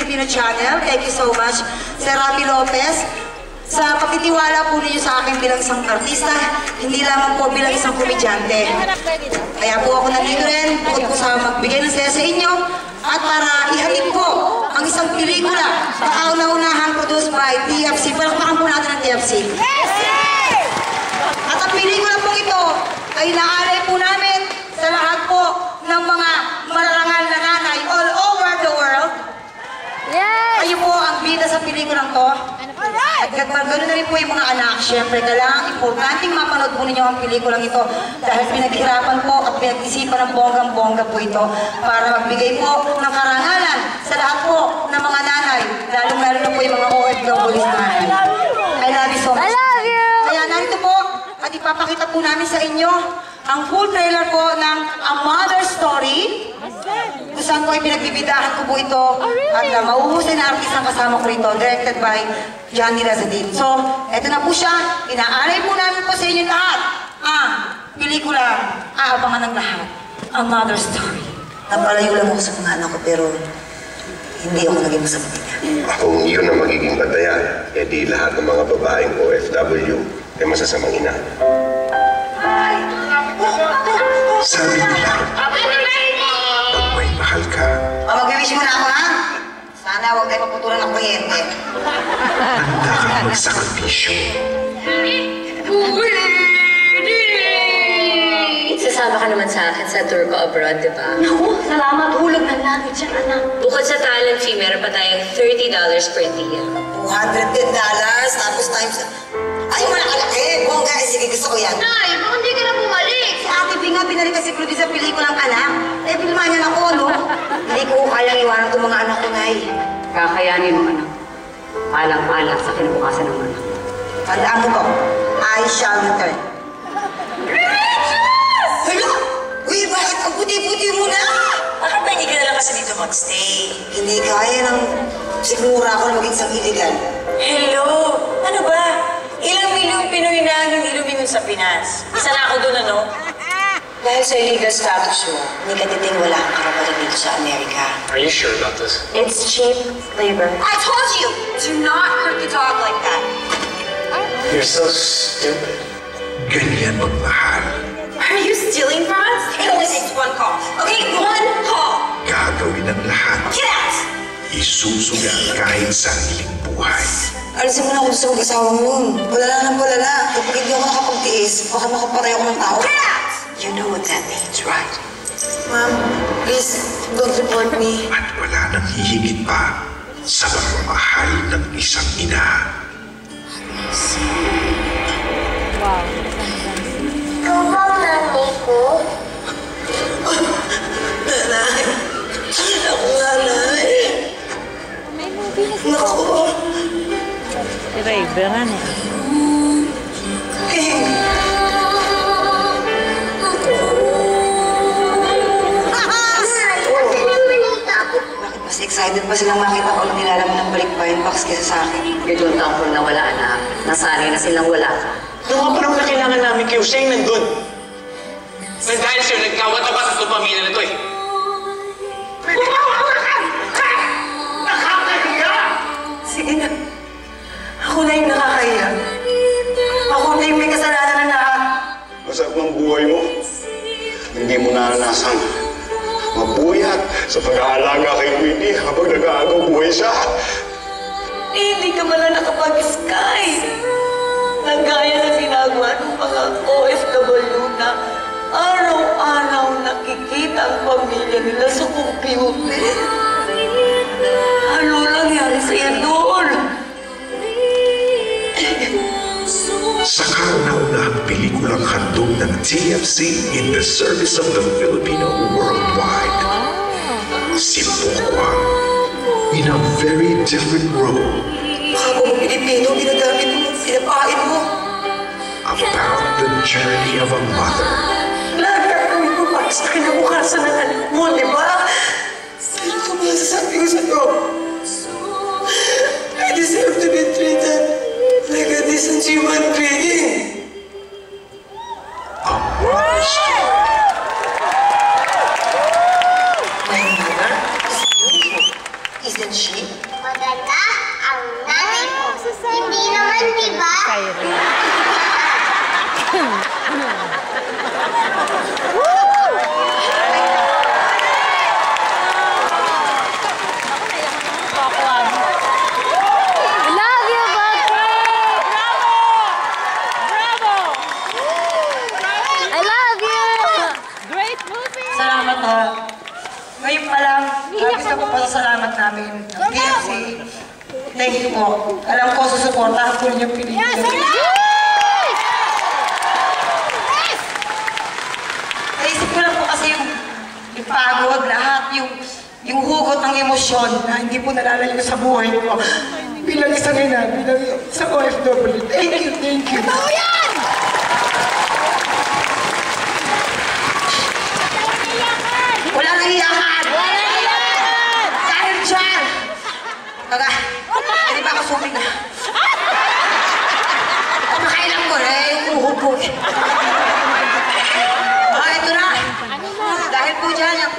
Filipino channel. Thank you so much, Sir Rafi Lopez, sa pagtitiwala po ninyo sa akin bilang isang artista, hindi lamang po bilang isang komedyante. Kaya po ako nandito rin, bukod po sa magbigay ng saya sa inyo, at para ihatid po ang isang pelikula na kauna-unahan produced by TFC. Palakpakan po natin ang TFC. At ang pelikula po ito ay naalay po namin sa lahat po ng mga mararangal na nanay all over the world. Kayo po ang bida sa pelikulang to. At ganoon na rin po yung mga anak. Siyempre, kailangan importanteng mapanood po ninyo ang pelikulang ito dahil pinaghirapan po at pinag-isipan ng bonggang-bongga po ito para magbigay po ng karangalan sa lahat po ng mga nanay, lalong-lalo na po yung mga OFWs nanay. I love you so much. I love you! Kaya narito po at ipapakita po namin sa inyo ang full trailer po ng A Mother's Story. Kung saan po ay pinagbibidahan ko po ito at mauhusay na artist ang kasama ko rito, directed by Johnny Razadin. So, eto na po siya. Inaalay po namin po sa inyo lahat ang pelikula aabangan ng lahat. A Mother's Story. Napalayo lang ako sa mga anak ko pero hindi ako naging masama niya. Kung yun ang magiging batayan, edi lahat ng mga babaeng OFW ay masasamang ina. Sabi nila, pag may mahal ka, Mag-wish mo na ako, ha? Sana huwag tayo maputulan ng kuryente. handa kang magsakripisyo. Sasama ka naman sa akin sa tour ko abroad, di ba? Naku, salamat. Hulog ng langit siya, anak. Bukod sa talent fee, meron pa tayong $30 per diem. $210 tapos times... Ay, malaki! Bongga, sige, gusto ko yan. Nay, bakit hindi ka na bumalik? Si Ate Bing nga binalik kasi produce sa pelikulang anak. Eh, filman niya ako, no? Hindi ko kayang iwanan itong mga anak ko, Nay. Kakayanin mo, anak. Alang-alang sa kinabukasan ng anak. Tandaan mo ko, I shall return. Hala! Uy, bakit ang puti-puti mo na? Bakit ba hindi ka na lang kasi dito magstay? Hindi kaya ng sigmura ako na maging isang illegal. Hello! Ano ba? Ilang milyong Pinoy na ang hindi lumingon sa Pinas. Isa na ako doon, ano? Dahil sa illegal status mo, hindi ka titing wala kang karapatan dito sa Amerika. Are you sure about this? It's cheap labor. I told you! Do not hurt the dog like that. You're so stupid. Ganyan magmahal. Are you stealing from us? It only takes one call. Okay, one call. Gagawin ang lahat. Get out! Isusugal kahit sariling buhay. Alisin mo na ako sa mag-asawang yun. Wala na. Kapag hindi ako nakapagtiis, baka makapareho ko ng tao. Get out! You know what that means, right? Ma'am, please, don't report me. At wala nang hihigit pa sa pagmamahal ng isang ina. Ikaw ba ang nanay ko? Nanay. Ako nga, nanay. Naku. Iba-iba eh. Bakit mas excited pa silang makita ko nung nilalaman ng balikbayan box kesa sa akin? Ganyan taon na wala, anak. Nasanay na silang wala ka. Nung nga parang na kailangan namin kayo, siya yung nandun. Dahil sir, nagkawat-abat sa itong pamilya na ito eh. Sige na. Ako na yung nakakahiya. Ako na yung may kasalanan na lahat. Masarap ang buhay mo. Hindi mo naranasan mabuyat sa pag-aalaga kay Whitney habang nag-aagaw buhay siya. Hindi ka pala nakapag-sky. Nagaya na ginagawa ng mga OFW na araw-araw nakikita ang pamilya nila sa computer. Ano nangyari sa'yo doon? Sa kauna-unahang pelikulang handog ng TFC in the service of the Filipino worldwide, si Pokwa in a very different role Ako mo Pilipino, ginagamit mo, pinapain mo. about the journey of a mother. Lahat ang gawin mo para sa kinabukasan ng anak mo, di ba? Pero kung masasabi ko sa'yo, I deserve to be treated like a decent human being. A mother's story. My mother is beautiful, isn't she? Irene. I love you, Bakit! Bravo! I love you! Great movie! Salamat ha. Ngayon pa lang, gusto ko pasasalamat namin ang TFC. Thank you po. Alam ko, susuportahan ko rin yung pelikula. Naisip ko lang po kasi yung pagod, lahat, yung hugot ng emosyon na hindi po nalalayo sa buhay ko. Bilang isang ina, bilang isang OFW. Thank you, thank you. Wala nang iyakan! Dahil dyan! Hindi ba ako sumig na? Kumakailang ko na yung uhod ko. Ito na. Dahil po dyan, yung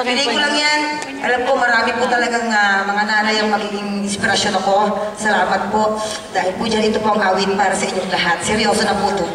pelikula yan, alam ko marami po talagang mga nanay ang magiging inspirasyon ako. Salamat po. Dahil po dyan, ito po ang awit para sa inyong lahat. Seryoso na po ito.